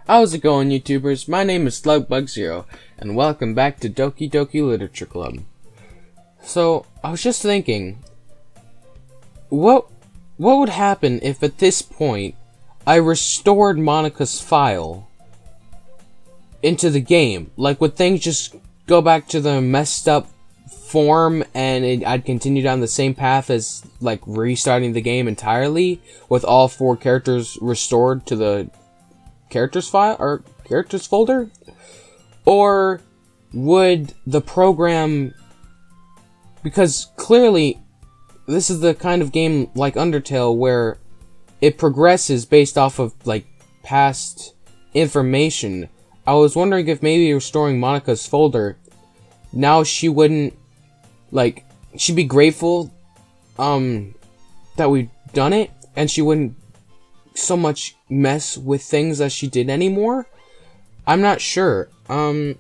How's it going, YouTubers? My name is SlugBug0, and welcome back to Doki-Doki Literature Club. So, I was just thinking, what would happen if at this point I restored Monica's file into the game? Like, would things just go back to the messed up form and I'd continue down the same path as, like, restarting the game entirely with all 4 characters restored to the characters file or characters folder? Or would the program, because clearly this is the kind of game like Undertale where it progresses based off of like past information. I was wondering if maybe restoring Monica's folder, now she wouldn't, like, she'd be grateful that we've done it, and she wouldn't so much mess with things as she did anymore. I'm not sure. Oh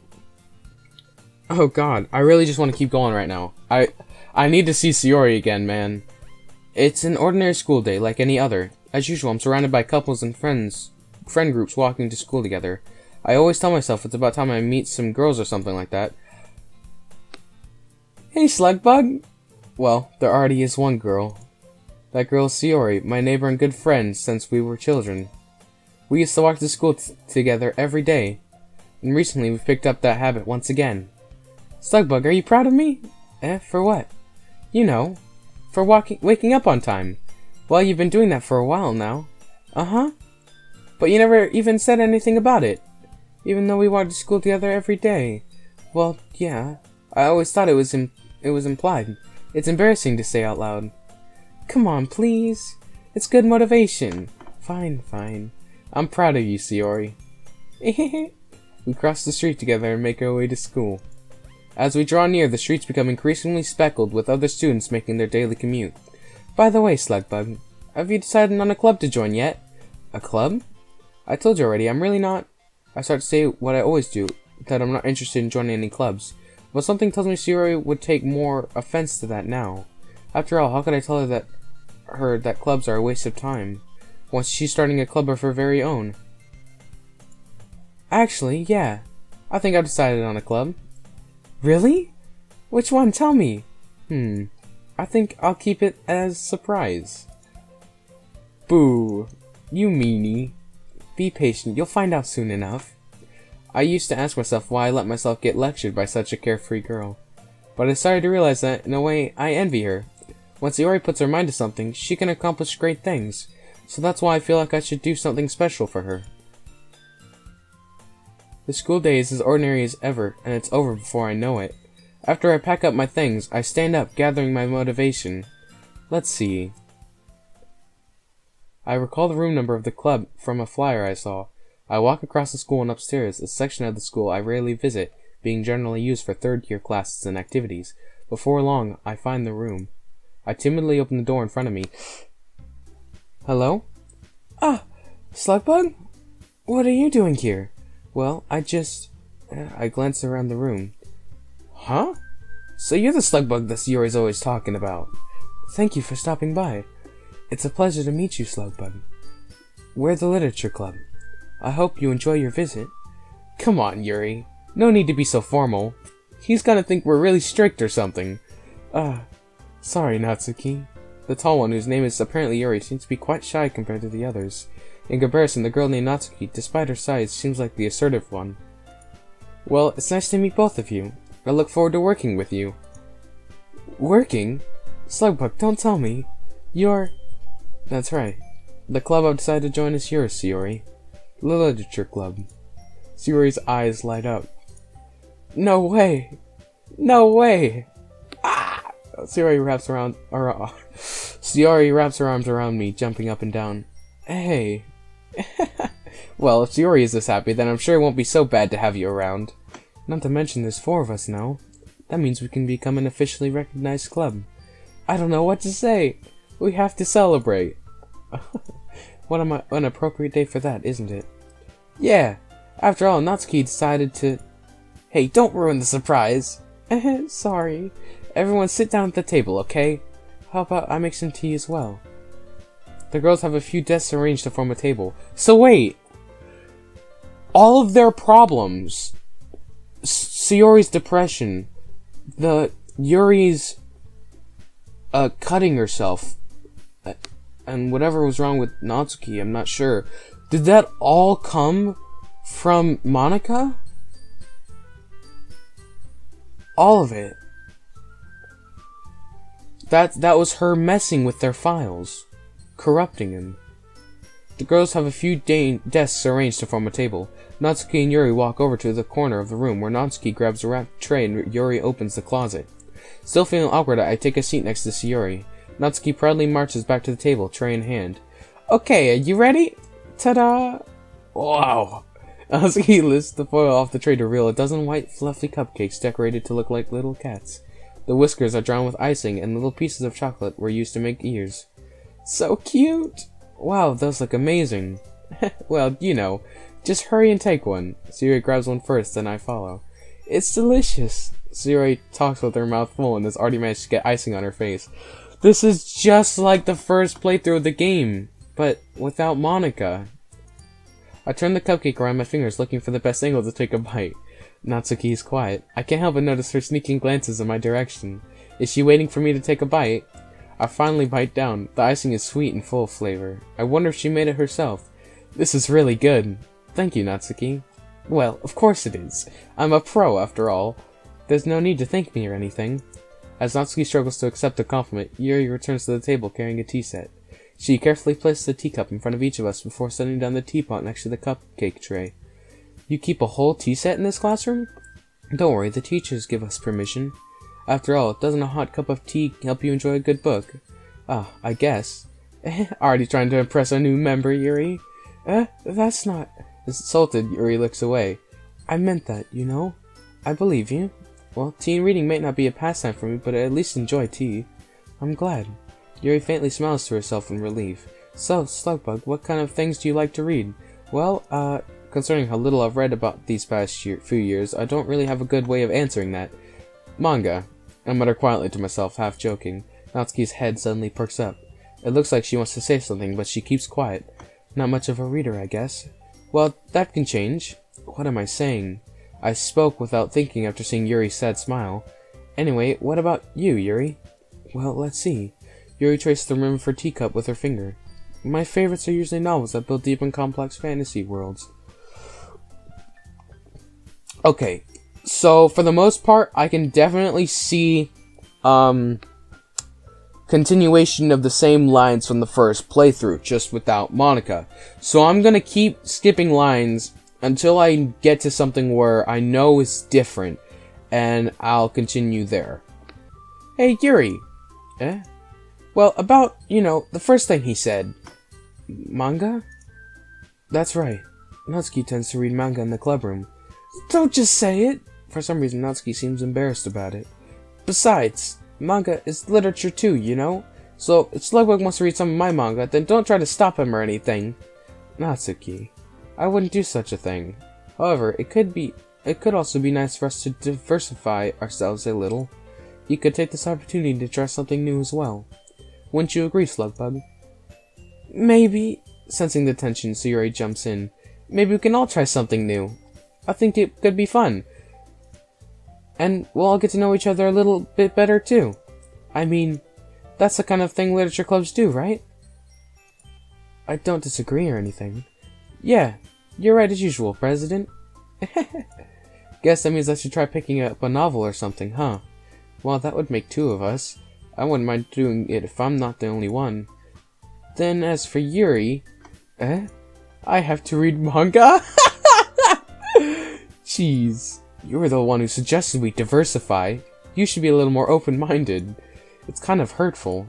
god, I really just want to keep going right now. I need to see Sayori again, man. It's an ordinary school day like any other. As usual, I'm surrounded by couples and friend groups walking to school together. I always tell myself it's about time I meet some girls or something like that. Hey, Slugbug! Well, there already is one girl. That girl is Sayori, my neighbor and good friend since we were children. We used to walk to school together every day, and recently we've picked up that habit once again. Slugbug, are you proud of me? For what? You know, for waking up on time. Well, you've been doing that for a while now. Uh-huh. But you never even said anything about it, even though we walked to school together every day. Well, yeah, I always thought it was implied. It's embarrassing to say out loud. Come on, please. It's good motivation. Fine, fine. I'm proud of you, Sayori. We cross the street together and make our way to school. As we draw near, the streets become increasingly speckled with other students making their daily commute. By the way, Slugbug, have you decided on a club to join yet? A club? I told you already, I'm really not... I start to say what I always do, that I'm not interested in joining any clubs. But something tells me Sayori would take more offense to that now. After all, how could I tell her that clubs are a waste of time, once she's starting a club of her very own? Actually, yeah. I think I've decided on a club. Really? Which one? Tell me. I think I'll keep it as surprise. Boo. You meanie. Be patient, you'll find out soon enough. I used to ask myself why I let myself get lectured by such a carefree girl. But I started to realize that, in a way, I envy her. When Sayori puts her mind to something, she can accomplish great things. So that's why I feel like I should do something special for her. The school day is as ordinary as ever, and it's over before I know it. After I pack up my things, I stand up, gathering my motivation. Let's see. I recall the room number of the club from a flyer I saw. I walk across the school and upstairs, a section of the school I rarely visit, being generally used for third-year classes and activities. Before long, I find the room. I timidly open the door in front of me. Hello? Ah, Slugbug? What are you doing here? Well, I glanced around the room. Huh? So you're the Slugbug that Sayori's always talking about. Thank you for stopping by. It's a pleasure to meet you, Slugbug. We're the Literature Club. I hope you enjoy your visit. Come on, Yuri. No need to be so formal. He's gonna think we're really strict or something. Sorry, Natsuki. The tall one, whose name is apparently Yuri, seems to be quite shy compared to the others. In comparison, the girl named Natsuki, despite her size, seems like the assertive one. Well, it's nice to meet both of you. I look forward to working with you. Working? Slugbug, don't tell me. You're... That's right. The club I've decided to join is yours, Sayori. The Literature Club. Sayori's eyes light up. No way! No way! Ah! Sayori wraps her arms around me, jumping up and down. Hey. Well, if Sayori is this happy, then I'm sure it won't be so bad to have you around. Not to mention there's 4 of us now. That means we can become an officially recognized club. I don't know what to say. We have to celebrate. What an appropriate day for that, isn't it? Yeah. After all, Natsuki decided to... Hey, don't ruin the surprise. Sorry. Everyone sit down at the table, okay? How about I make some tea as well? The girls have a few desks arranged to form a table. So wait! all of their problems, Sayori's depression, the Yuri's cutting herself, and whatever was wrong with Natsuki, I'm not sure. Did that all come from Monica? All of it. That was her messing with their files, corrupting them. The girls have a few desks arranged to form a table. Natsuki and Yuri walk over to the corner of the room, where Natsuki grabs a wrapped tray and Yuri opens the closet. Still feeling awkward, I take a seat next to Sayori. Natsuki proudly marches back to the table, tray in hand. Okay, are you ready? Ta-da! Wow! Natsuki lifts the foil off the tray to reveal a dozen white, fluffy cupcakes decorated to look like little cats. The whiskers are drawn with icing, and little pieces of chocolate were used to make ears. So cute! Wow, those look amazing. Well, you know, just hurry and take one. Sayori grabs one first, then I follow. It's delicious. Sayori talks with her mouth full and has already managed to get icing on her face. This is just like the first playthrough of the game, but without Monica. I turn the cupcake around my fingers, looking for the best angle to take a bite. Natsuki is quiet. I can't help but notice her sneaking glances in my direction. Is she waiting for me to take a bite? I finally bite down. The icing is sweet and full of flavor. I wonder if she made it herself. This is really good. Thank you, Natsuki. Well, of course it is. I'm a pro, after all. There's no need to thank me or anything. As Natsuki struggles to accept the compliment, Yuri returns to the table carrying a tea set. She carefully places the teacup in front of each of us before setting down the teapot next to the cupcake tray. You keep a whole tea set in this classroom? Don't worry, the teachers give us permission. After all, doesn't a hot cup of tea help you enjoy a good book? Ah, I guess. Already trying to impress a new member, Yuri? That's not... Insulted, Yuri looks away. I meant that, you know? I believe you. Well, tea and reading may not be a pastime for me, but I at least enjoy tea. I'm glad. Yuri faintly smiles to herself in relief. So, Slugbug, what kind of things do you like to read? Well, considering how little I've read about these past few years, I don't really have a good way of answering that. Manga. I mutter quietly to myself, half joking. Natsuki's head suddenly perks up. It looks like she wants to say something, but she keeps quiet. Not much of a reader, I guess. Well, that can change. What am I saying? I spoke without thinking after seeing Yuri's sad smile. Anyway, what about you, Yuri? Well, let's see. Yuri traced the rim of her teacup with her finger. My favorites are usually novels that build deep and complex fantasy worlds. Okay, so for the most part, I can definitely see continuation of the same lines from the first playthrough, just without Monica. So I'm gonna keep skipping lines until I get to something where I know is different, and I'll continue there. Hey, Yuri. Well, about, the first thing he said. Manga? That's right. Natsuki tends to read manga in the club room. Don't just say it! For some reason, Natsuki seems embarrassed about it. Besides, manga is literature too, you know? So, if Slugbug wants to read some of my manga, then don't try to stop him or anything. Natsuki, I wouldn't do such a thing. However, it could also be nice for us to diversify ourselves a little. You could take this opportunity to try something new as well. Wouldn't you agree, Slugbug? Maybe. Sensing the tension, Sayori jumps in. Maybe we can all try something new. I think it could be fun. And we'll all get to know each other a little bit better, too. I mean, that's the kind of thing literature clubs do, right? I don't disagree or anything. Yeah, you're right as usual, President. Guess that means I should try picking up a novel or something, huh? Well, that would make two of us. I wouldn't mind doing it if I'm not the only one. Then, as for Yuri... I have to read manga? Jeez. You were the one who suggested we diversify. You should be a little more open-minded. It's kind of hurtful.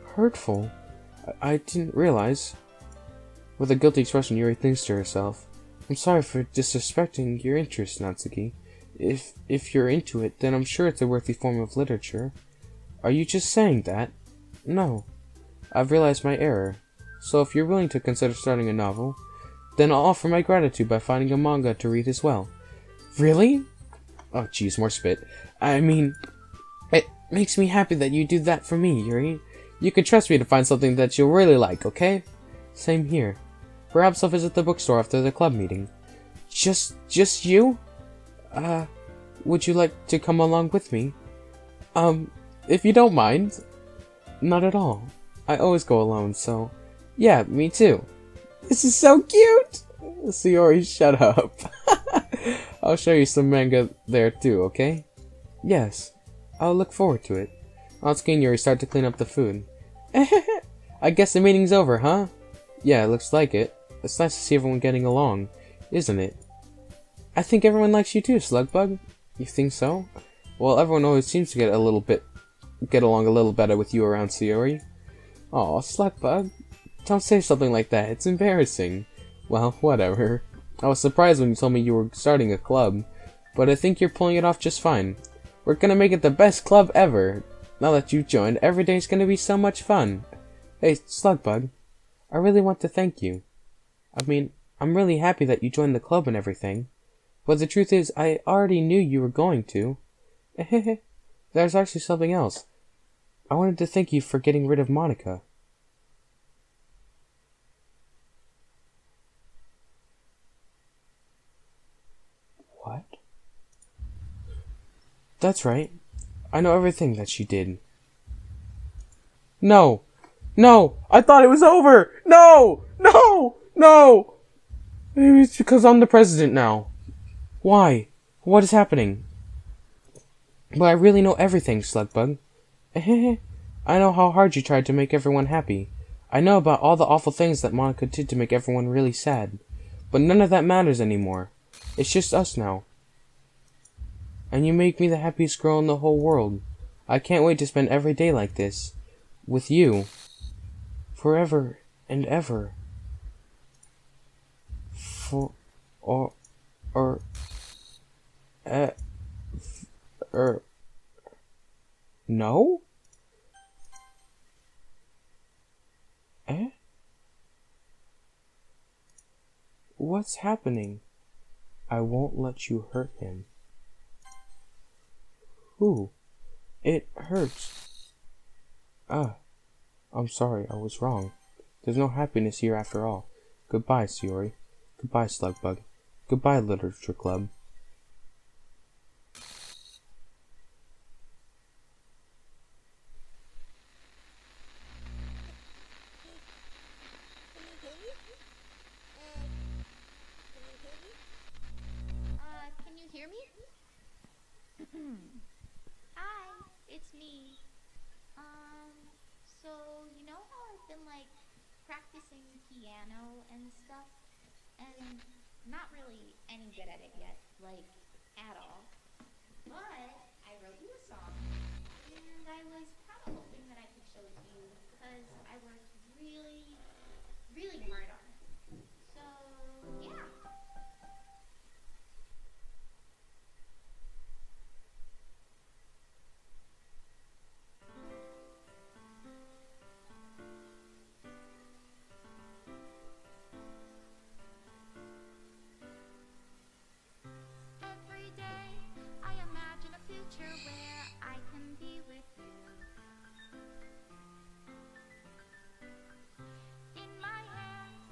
Hurtful? I didn't realize. With a guilty expression, Yuri thinks to herself. I'm sorry for disrespecting your interest, Natsuki. If you're into it, then I'm sure it's a worthy form of literature. Are you just saying that? No. I've realized my error. So if you're willing to consider starting a novel, then I'll offer my gratitude by finding a manga to read as well. Really? Oh jeez, more spit. I mean, it makes me happy that you do that for me, Yuri. You can trust me to find something that you'll really like, okay? Same here. Perhaps I'll visit the bookstore after the club meeting. Just you? Would you like to come along with me? If you don't mind. Not at all. I always go alone, so... Yeah, me too. This is so cute! Sayori, shut up. I'll show you some manga there too, okay? Yes. I'll look forward to it. Atsuki and Yuri start to clean up the food. I guess the meeting's over, huh? Yeah, it looks like it. It's nice to see everyone getting along, isn't it? I think everyone likes you too, Slugbug. You think so? Well, everyone always seems to get along a little better with you around, Sayori. Aw, Slugbug. Don't say something like that. It's embarrassing. Well, whatever. I was surprised when you told me you were starting a club, but I think you're pulling it off just fine. We're gonna make it the best club ever. Now that you've joined, every day's gonna be so much fun. Hey, Slugbug. I really want to thank you. I mean, I'm really happy that you joined the club and everything. But the truth is, I already knew you were going to. There's actually something else. I wanted to thank you for getting rid of Monica. What? That's right. I know everything that she did. No! No! I thought it was over! No! No! No! Maybe it's because I'm the president now. Why? What is happening? But I really know everything, Slugbug. I know how hard you tried to make everyone happy. I know about all the awful things that Monica did to make everyone really sad. But none of that matters anymore. It's just us now. And you make me the happiest girl in the whole world. I can't wait to spend every day like this. With you. Forever and ever. No? What's happening? I won't let you hurt him. Ooh, it hurts. I'm sorry, I was wrong. There's no happiness here after all. Goodbye, Sayori. Goodbye, Slugbug. Goodbye, Literature Club. Can you hear me? Hi, it's me. So you know how I've been like practicing piano and stuff, and not really any good at it yet, like at all. But I wrote you a song, and I was kind of hoping that I could show it to you because I worked really, really hard on it. So yeah. Every day I imagine a future where I can be with you. In my hands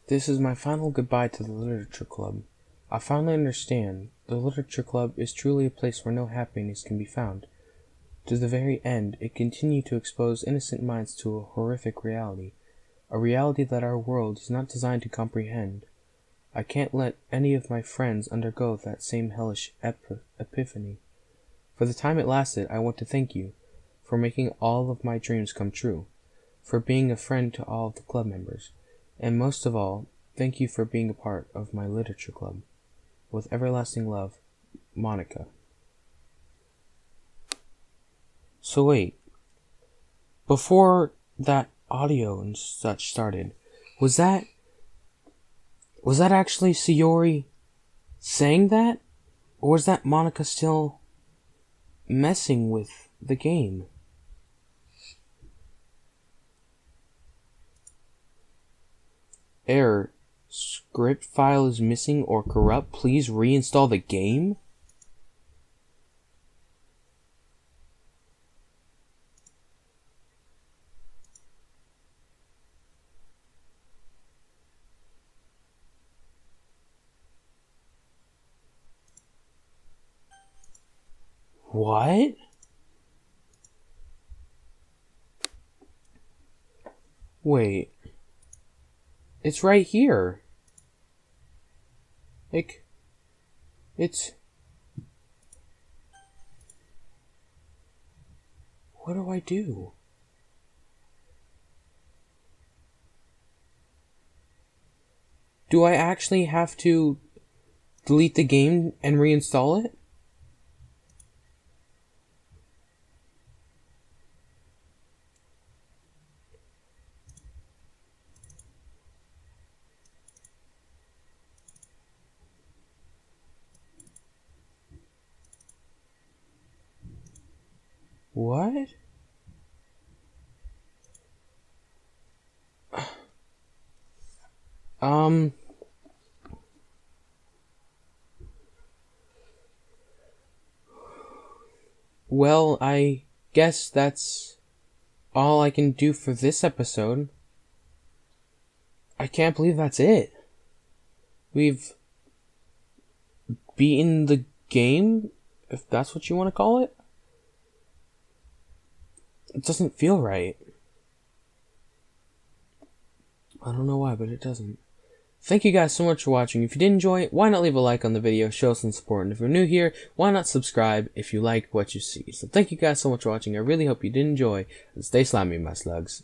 This is my final goodbye to the Literature Club. I finally understand. The Literature Club is truly a place where no happiness can be found. To the very end, it continued to expose innocent minds to a horrific reality, a reality that our world is not designed to comprehend. I can't let any of my friends undergo that same hellish epiphany. For the time it lasted, I want to thank you for making all of my dreams come true, for being a friend to all of the club members, and most of all, thank you for being a part of my literature club. With everlasting love, Monica. So wait, before that audio and such started, was that actually Sayori saying that? Or was that Monica still messing with the game? Error. Script file is missing or corrupt. Please reinstall the game? What? Wait. It's right here. It's... What do I do? Do I actually have to delete the game and reinstall it? What? Well, I guess that's all I can do for this episode. I can't believe that's it. We've beaten the game, if that's what you want to call it. It doesn't feel right. I don't know why, but it doesn't. Thank you guys so much for watching. If you did enjoy it, why not leave a like on the video, show some support, and if you're new here, why not subscribe if you like what you see. So thank you guys so much for watching. I really hope you did enjoy, and stay slimy, my slugs.